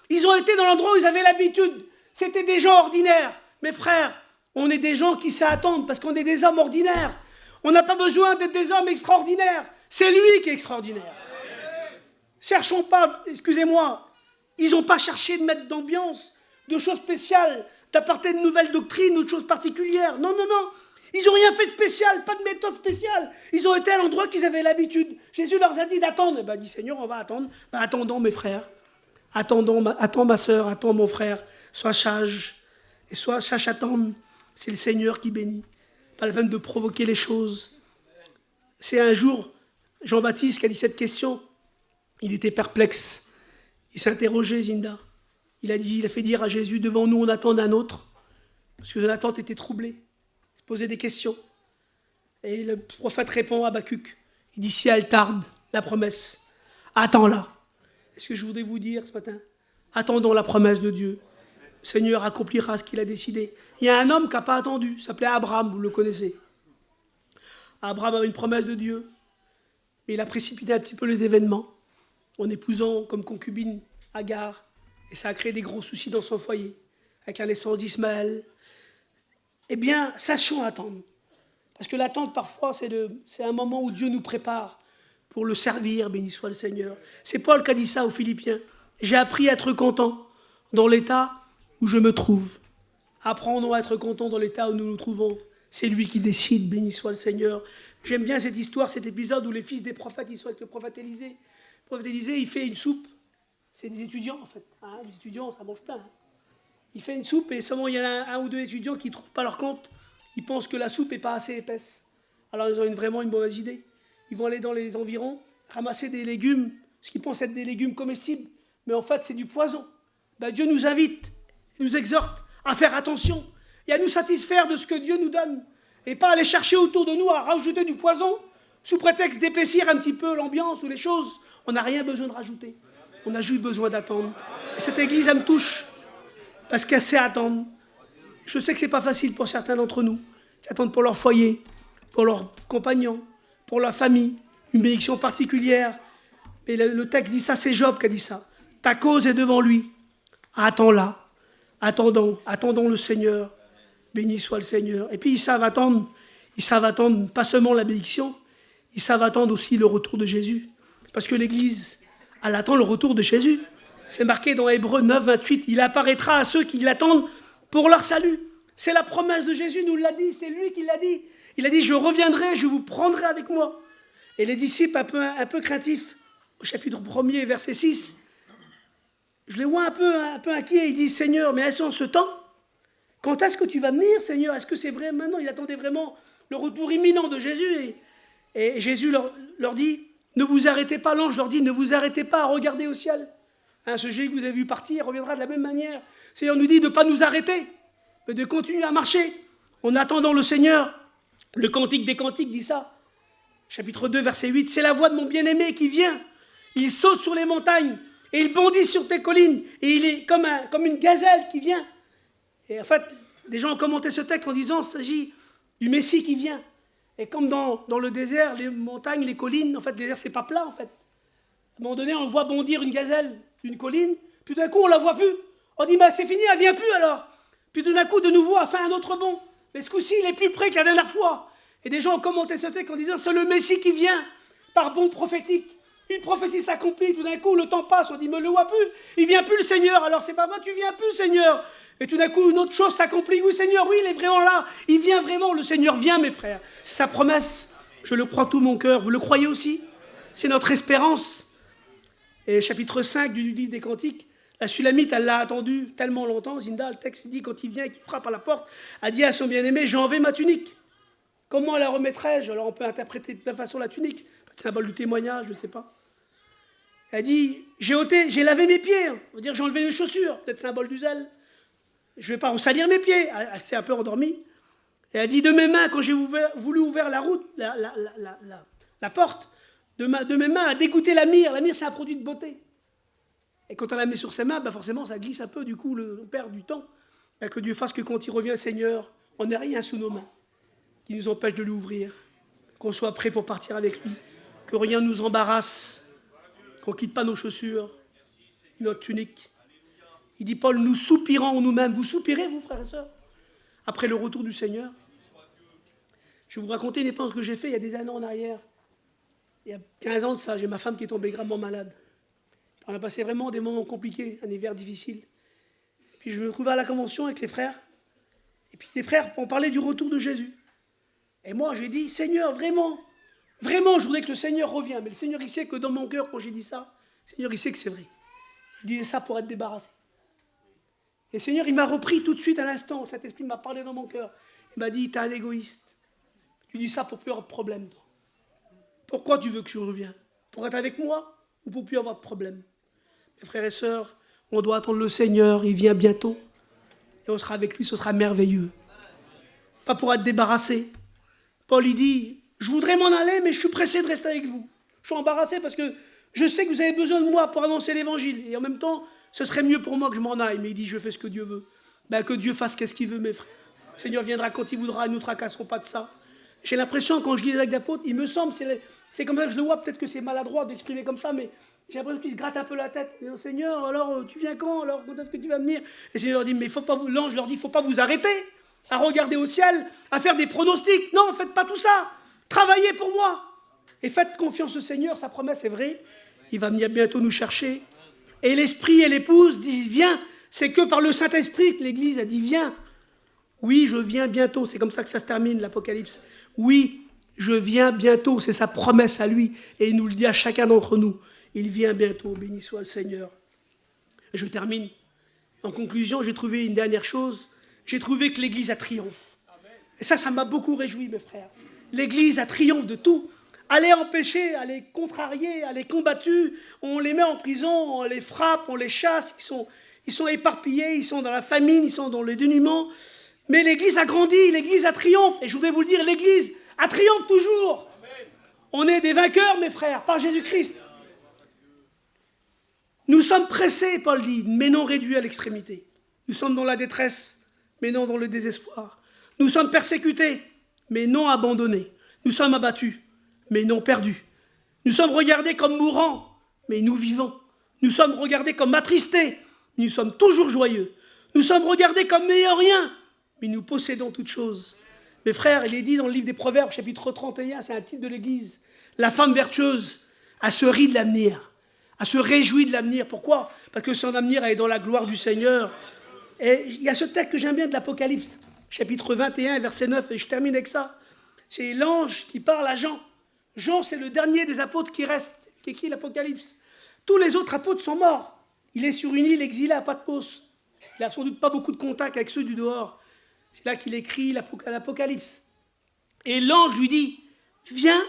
Ils ont été dans l'endroit où ils avaient l'habitude. C'était des gens ordinaires. Mes frères, on est des gens qui savent attendre parce qu'on est des hommes ordinaires. On n'a pas besoin d'être des hommes extraordinaires. C'est lui qui est extraordinaire. Cherchons pas, excusez-moi, ils n'ont pas cherché de mettre d'ambiance, de choses spéciales, d'apporter de nouvelles doctrines ou de choses particulières. Non, non, non. Ils n'ont rien fait de spécial, pas de méthode spéciale. Ils ont été à l'endroit qu'ils avaient l'habitude. Jésus leur a dit d'attendre. Eh ben, dit Seigneur, on va attendre. Ben, attendons mes frères. Attends ma soeur, attends mon frère. Sois sage. Et sache attendre. C'est le Seigneur qui bénit. Pas la peine de provoquer les choses. C'est un jour, Jean-Baptiste qui a dit cette question. Il était perplexe. Il s'est interrogé, Zinda. Il a fait dire à Jésus, devant nous, on attend un autre. Parce que l'attente était troublée. Il se posait des questions. Et le prophète répond à Habakkuk. Il dit, si elle tarde, la promesse, attends-la. Est-ce que je voudrais vous dire ce matin, attendons la promesse de Dieu. Le Seigneur accomplira ce qu'il a décidé. Il y a un homme qui n'a pas attendu. Il s'appelait Abraham, vous le connaissez. Abraham avait une promesse de Dieu. Mais il a précipité un petit peu les événements. En épousant comme concubine Agar, et ça a créé des gros soucis dans son foyer, avec la naissance d'Ismaël. Eh bien, sachons attendre. Parce que l'attente, parfois, c'est un moment où Dieu nous prépare pour le servir, béni soit le Seigneur. C'est Paul qui a dit ça aux Philippiens. J'ai appris à être content dans l'état où je me trouve. Apprenons à être content dans l'état où nous nous trouvons. C'est lui qui décide, béni soit le Seigneur. J'aime bien cette histoire, cet épisode où les fils des prophètes, ils sont avec le prophète Élisée. Le prophète Élisée, il fait une soupe. C'est des étudiants, en fait. Hein, les étudiants, ça mange plein. Hein. Il fait une soupe et seulement il y en a un ou deux étudiants qui ne trouvent pas leur compte. Ils pensent que la soupe n'est pas assez épaisse. Alors ils ont vraiment une mauvaise idée. Ils vont aller dans les environs, ramasser des légumes, ce qu'ils pensent être des légumes comestibles. Mais en fait, c'est du poison. Ben, Dieu nous invite, il nous exhorte à faire attention et à nous satisfaire de ce que Dieu nous donne. Et pas aller chercher autour de nous à rajouter du poison sous prétexte d'épaissir un petit peu l'ambiance ou les choses. On n'a rien besoin de rajouter. On a juste besoin d'attendre. Et cette église, elle me touche. parce qu'elle sait attendre. Je sais que ce n'est pas facile pour certains d'entre nous, qui attendent pour leur foyer, pour leurs compagnons, pour leur famille, une bénédiction particulière. Mais le texte dit ça, c'est Job qui a dit ça. Ta cause est devant lui. Attends-la. Attendons le Seigneur. Béni soit le Seigneur. Et puis ils savent attendre pas seulement la bénédiction, ils savent attendre aussi le retour de Jésus. Parce que l'Église, elle attend le retour de Jésus. C'est marqué dans Hébreux 9, 28. Il apparaîtra à ceux qui l'attendent pour leur salut. C'est la promesse de Jésus, nous l'a dit, c'est lui qui l'a dit. Il a dit, je reviendrai, je vous prendrai avec moi. Et les disciples, un peu craintifs, au chapitre 1er, verset 6, je les vois un peu inquiets. Ils disent, Seigneur, mais est-ce en ce temps? Quand est-ce que tu vas venir, Seigneur? Est-ce que c'est vrai maintenant? Ils attendaient vraiment le retour imminent de Jésus. Et Jésus leur dit, ne vous arrêtez pas, l'ange leur dit, ne vous arrêtez pas à regarder au ciel. Ce Jésus que vous avez vu partir reviendra de la même manière. Le Seigneur nous dit de ne pas nous arrêter, mais de continuer à marcher en attendant le Seigneur. Le Cantique des Cantiques dit ça. Chapitre 2, verset 8. C'est la voix de mon bien-aimé qui vient. Il saute sur les montagnes et il bondit sur tes collines. Et il est comme une gazelle qui vient. Et en fait, des gens ont commenté ce texte en disant qu'il s'agit du Messie qui vient. Et comme dans le désert, les montagnes, les collines, en fait, le désert, c'est pas plat, en fait. À un moment donné, on voit bondir une gazelle d'une colline, puis d'un coup, on la voit plus. On dit, c'est fini, elle vient plus alors. Puis d'un coup, de nouveau, elle fait un autre bond. Mais ce coup-ci, il est plus près que la dernière fois. Et des gens ont commenté ce texte en disant, c'est le Messie qui vient, par bond prophétique. Une prophétie s'accomplit, tout d'un coup, le temps passe, on dit, mais le voit plus, il vient plus le Seigneur. Alors c'est pas vrai, tu viens plus, Seigneur. Et tout d'un coup, une autre chose s'accomplit. Oui, Seigneur, oui, il est vraiment là. Il vient vraiment, le Seigneur vient, mes frères. C'est sa promesse. Je le crois de tout mon cœur. Vous le croyez aussi? C'est notre espérance. Et chapitre 5 du livre des Cantiques, la Sulamite, elle l'a attendu tellement longtemps. Zinda, le texte dit, quand il vient et qu'il frappe à la porte, a dit à son bien-aimé, j'en vais ma tunique. Comment la remettrai-je? Alors on peut interpréter de la façon la tunique. Symbole du témoignage, je ne sais pas. Elle dit, j'ai lavé mes pieds. On va dire, j'ai enlevé mes chaussures. Peut-être symbole du zèle. Je ne vais pas ressalir mes pieds. Elle s'est un peu endormie. Et elle dit, de mes mains, quand j'ai voulu ouvrir la route, la porte, de mes mains a dégoûté la myrrhe. La myrrhe, c'est un produit de beauté. Et quand on la met sur ses mains, forcément, ça glisse un peu. Du coup, on perd du temps. Que Dieu fasse que quand il revient, le Seigneur, on n'ait rien sous nos mains qui nous empêche de lui ouvrir. Qu'on soit prêt pour partir avec lui. Que rien ne nous embarrasse. Qu'on ne quitte pas nos chaussures, notre tunique. Il dit, Paul, nous soupirons en nous-mêmes. Vous soupirez, vous, frères et sœurs, après le retour du Seigneur? Je vais vous raconter une expérience que j'ai faite il y a des années en arrière. Il y a 15 ans de ça, j'ai ma femme qui est tombée gravement malade. On a passé vraiment des moments compliqués, un hiver difficile. Puis je me trouvais à la convention avec les frères. Et puis les frères ont parlé du retour de Jésus. Et moi, j'ai dit, Seigneur, vraiment, je voudrais que le Seigneur revienne. Mais le Seigneur, il sait que dans mon cœur, quand j'ai dit ça, le Seigneur, il sait que c'est vrai. Je disais ça pour être débarrassé. Et le Seigneur, il m'a repris tout de suite à l'instant. Cet esprit m'a parlé dans mon cœur. Il m'a dit, t'es un égoïste. Tu dis ça pour plus avoir de problème, toi. Pourquoi tu veux que je revienne? Pour être avec moi ou pour plus avoir de problème? Mes frères et sœurs, on doit attendre le Seigneur, il vient bientôt. Et on sera avec lui, ce sera merveilleux. Pas pour être débarrassé. Paul, il dit, je voudrais m'en aller, mais je suis pressé de rester avec vous. Je suis embarrassé parce que je sais que vous avez besoin de moi pour annoncer l'évangile. Et en même temps, ce serait mieux pour moi que je m'en aille. Mais il dit, je fais ce que Dieu veut. Que Dieu fasse qu'est-ce qu'il veut, mes frères. Le Seigneur viendra quand il voudra, nous ne tracasserons pas de ça. J'ai l'impression, quand je lis les actes d'apôtres, il me semble, c'est comme ça que je le vois, peut-être que c'est maladroit d'exprimer comme ça, mais j'ai l'impression qu'il se gratte un peu la tête. Il dit, Seigneur, alors tu viens quand? Alors quand est-ce que tu vas venir? Et le Seigneur dit, mais l'ange leur dit, il ne faut pas vous arrêter à regarder au ciel, à faire des pronostics. Non, ne faites pas tout ça. Travaillez pour moi. Et faites confiance au Seigneur, sa promesse est vraie. Il va venir bientôt nous chercher. Et l'Esprit et l'épouse disent, viens. C'est que par le Saint-Esprit que l'Église a dit, viens. Oui, je viens bientôt. C'est comme ça que ça se termine, l'Apocalypse. Oui, je viens bientôt. C'est sa promesse à lui. Et il nous le dit à chacun d'entre nous. Il vient bientôt. Béni soit le Seigneur. Et je termine. En conclusion, j'ai trouvé une dernière chose. J'ai trouvé que l'Église a triomphe. Et ça m'a beaucoup réjoui, mes frères. L'Église a triomphe de tout. Elle est empêchée, elle est contrariée, elle est combattue. On les met en prison, on les frappe, on les chasse. Ils sont éparpillés, ils sont dans la famine, ils sont dans le dénuement. Mais l'Église a grandi, l'Église a triomphe. Et je voudrais vous le dire, l'Église a triomphe toujours. On est des vainqueurs, mes frères, par Jésus-Christ. Nous sommes pressés, Paul dit, mais non réduits à l'extrémité. Nous sommes dans la détresse, mais non dans le désespoir. Nous sommes persécutés, mais non abandonnés. Nous sommes abattus, mais non perdus. Nous sommes regardés comme mourants, mais nous vivons. Nous sommes regardés comme attristés, mais nous sommes toujours joyeux. Nous sommes regardés comme n'ayant rien, mais nous possédons toutes choses. Mes frères, il est dit dans le livre des Proverbes, chapitre 31, c'est un titre de l'Église. La femme vertueuse, elle se rit de l'avenir. Elle se réjouit de l'avenir. Pourquoi? Parce que son avenir est dans la gloire du Seigneur. Et il y a ce texte que j'aime bien de l'Apocalypse, chapitre 21, verset 9, et je termine avec ça. C'est l'ange qui parle à Jean. Jean, c'est le dernier des apôtres qui reste, qui écrit l'Apocalypse. Tous les autres apôtres sont morts. Il est sur une île exilée à Patmos. Il n'a sans doute pas beaucoup de contact avec ceux du dehors. C'est là qu'il écrit l'Apocalypse. Et l'ange lui dit, viens,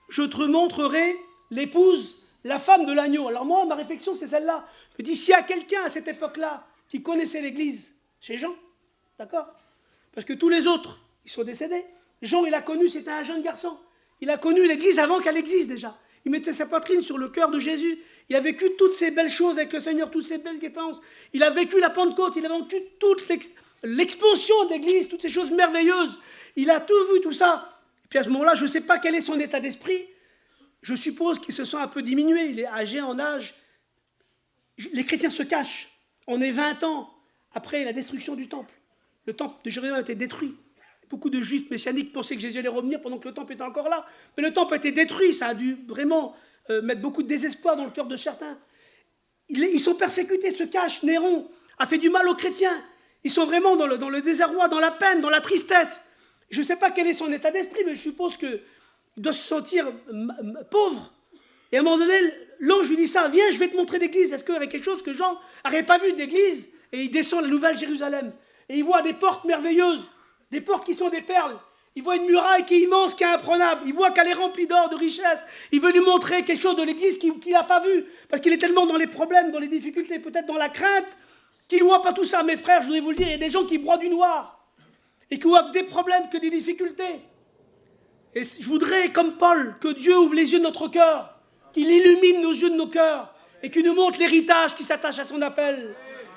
je te montrerai l'épouse, la femme de l'agneau. Alors moi, ma réflexion, c'est celle-là. Je me dis, s'il y a quelqu'un à cette époque-là qui connaissait l'Église, c'est Jean. D'accord? Parce que tous les autres, ils sont décédés. Jean, il a connu, c'était un jeune garçon. Il a connu l'Église avant qu'elle existe déjà. Il mettait sa poitrine sur le cœur de Jésus. Il a vécu toutes ces belles choses avec le Seigneur, toutes ces belles expériences. Il a vécu la Pentecôte, il a vécu toute l'expansion de l'Église, toutes ces choses merveilleuses. Il a tout vu, tout ça. Et puis à ce moment-là, je ne sais pas quel est son état d'esprit. Je suppose qu'il se sent un peu diminué. Il est âgé en âge. Les chrétiens se cachent. On est 20 ans après la destruction du temple. Le temple de Jérusalem a été détruit. Beaucoup de juifs messianiques pensaient que Jésus allait revenir pendant que le temple était encore là. Mais le temple a été détruit. Ça a dû vraiment mettre beaucoup de désespoir dans le cœur de certains. Ils sont persécutés, se cachent. Néron a fait du mal aux chrétiens. Ils sont vraiment dans le désarroi, dans la peine, dans la tristesse. Je ne sais pas quel est son état d'esprit, mais je suppose qu'il doit se sentir pauvre. Et à un moment donné, l'ange lui dit ça, viens, je vais te montrer l'église. Est-ce qu'il y avait quelque chose que Jean n'avait pas vu d'église? Et il descend la nouvelle Jérusalem. Et il voit des portes merveilleuses, des portes qui sont des perles. Il voit une muraille qui est immense, qui est imprenable. Il voit qu'elle est remplie d'or, de richesses. Il veut lui montrer quelque chose de l'église qu'il n'a pas vu. Parce qu'il est tellement dans les problèmes, dans les difficultés, peut-être dans la crainte, qu'il ne voit pas tout ça. Mes frères, je voudrais vous le dire, il y a des gens qui broient du noir. Et qui voient que des problèmes, que des difficultés. Et je voudrais, comme Paul, que Dieu ouvre les yeux de notre cœur. Qu'il illumine nos yeux de nos cœurs. Et qu'il nous montre l'héritage qui s'attache à son appel.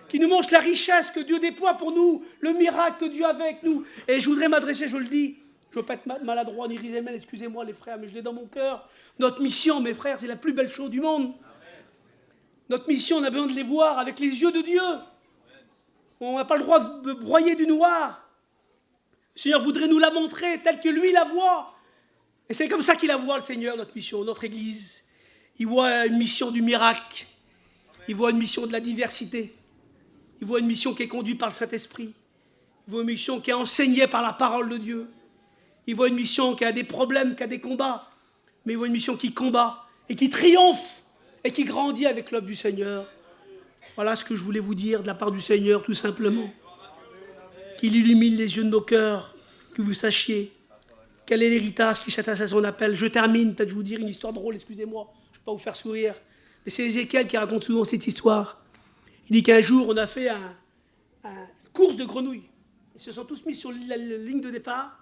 Qui nous montre la richesse que Dieu déploie pour nous. Le miracle que Dieu a avec nous. Et je voudrais m'adresser, je le dis, je ne veux pas être maladroit ni risémel, excusez-moi les frères, mais je l'ai dans mon cœur. Notre mission, mes frères, c'est la plus belle chose du monde. Notre mission, on a besoin de les voir avec les yeux de Dieu. On n'a pas le droit de broyer du noir. Le Seigneur voudrait nous la montrer telle que lui la voit. Et c'est comme ça qu'il la voit, le Seigneur, notre mission, notre Église. Il voit une mission du miracle. Il voit une mission de la diversité. Il voit une mission qui est conduite par le Saint-Esprit. Il voit une mission qui est enseignée par la parole de Dieu. Il voit une mission qui a des problèmes, qui a des combats. Mais il voit une mission qui combat et qui triomphe et qui grandit avec l'œuvre du Seigneur. Voilà ce que je voulais vous dire de la part du Seigneur, tout simplement. Qu'il illumine les yeux de nos cœurs, que vous sachiez quel est l'héritage qui s'attache à son appel. Je termine, peut-être je vous dire une histoire drôle, excusez-moi, je ne vais pas vous faire sourire. Mais c'est Ézéchiel qui raconte souvent cette histoire. Il dit qu'un jour, on a fait une course de grenouilles. Ils se sont tous mis sur la ligne de départ.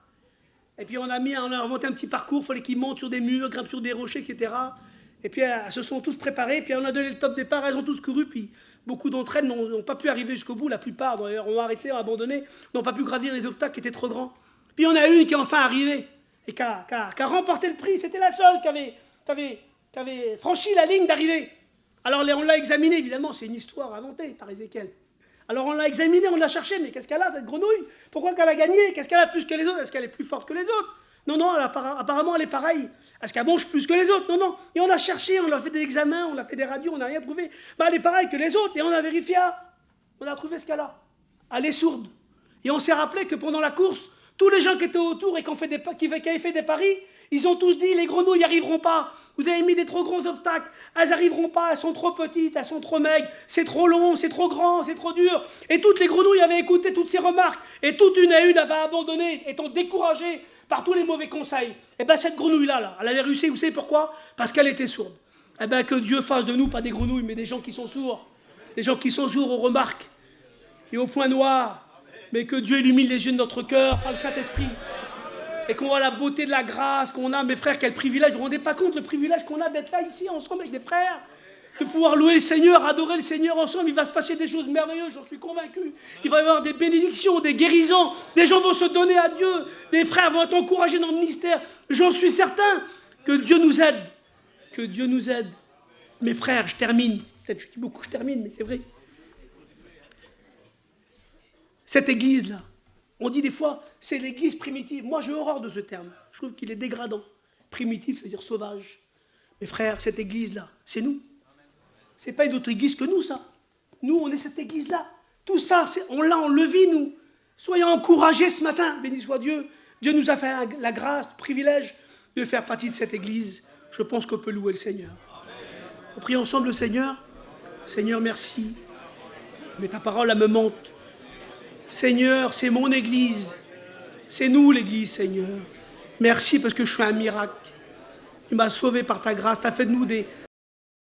Et puis on a inventé un petit parcours, il fallait qu'ils montent sur des murs, grimpent sur des rochers, etc. Et puis elles se sont tous préparées, puis on a donné le top départ, elles ont tous couru, puis beaucoup d'entre elles n'ont pas pu arriver jusqu'au bout, la plupart d'ailleurs ont arrêté, ont abandonné, n'ont pas pu gravir les obstacles qui étaient trop grands. Puis il y en a une qui est enfin arrivée, et qui a remporté le prix, c'était la seule qui avait franchi la ligne d'arrivée. Alors on l'a examinée, évidemment, c'est une histoire inventée par Ézéchiel. Alors on l'a examinée, on l'a cherchée, mais qu'est-ce qu'elle a cette grenouille? Pourquoi qu'elle a gagné? Qu'est-ce qu'elle a plus que les autres? Est-ce qu'elle est plus forte que les autres? Non, apparemment elle est pareille. Est-ce qu'elle mange plus que les autres? Non. Et on a cherché, on a fait des examens, on a fait des radios, on n'a rien trouvé. Elle est pareille que les autres, et on a vérifié. On a trouvé ce qu'elle a. Elle est sourde. Et on s'est rappelé que pendant la course, tous les gens qui étaient autour et qui avaient fait des paris, ils ont tous dit, les grenouilles n'y arriveront pas. Vous avez mis des trop gros obstacles. Elles n'arriveront pas, elles sont trop petites, elles sont trop maigres. C'est trop long, c'est trop grand, c'est trop dur. Et toutes les grenouilles avaient écouté toutes ces remarques. Et toute une à une avaient abandonné, étant découragées par tous les mauvais conseils. Et bien cette grenouille-là, elle avait réussi, vous savez pourquoi? Parce qu'elle était sourde. Eh bien que Dieu fasse de nous, pas des grenouilles, mais des gens qui sont sourds. Des gens qui sont sourds aux remarques et aux points noirs. Mais que Dieu illumine les yeux de notre cœur par le Saint-Esprit. Et qu'on voit la beauté de la grâce qu'on a. Mes frères, quel privilège. Vous ne vous rendez pas compte le privilège qu'on a d'être là ici ensemble avec des frères de pouvoir louer le Seigneur, adorer le Seigneur ensemble. Il va se passer des choses merveilleuses, j'en suis convaincu. Il va y avoir des bénédictions, des guérisons. Des gens vont se donner à Dieu. Des frères vont être encouragés dans le ministère. J'en suis certain. Que Dieu nous aide. Que Dieu nous aide. Mes frères, je termine. Peut-être je dis beaucoup, je termine, mais c'est vrai. Cette église-là, on dit des fois, c'est l'église primitive. Moi, j'ai horreur de ce terme. Je trouve qu'il est dégradant. Primitif, c'est-à-dire sauvage. Mes frères, cette église-là, c'est nous. C'est pas une autre église que nous, ça. Nous, on est cette église-là. Tout ça, on le vit, nous. Soyons encouragés ce matin, béni soit Dieu. Dieu nous a fait la grâce, le privilège de faire partie de cette église. Je pense qu'on peut louer le Seigneur. On prie ensemble le Seigneur. Seigneur, merci. Mais ta parole, elle me monte. Seigneur, c'est mon église. C'est nous, l'église, Seigneur. Merci parce que je suis un miracle. Tu m'as sauvé par ta grâce. Tu as fait de nous des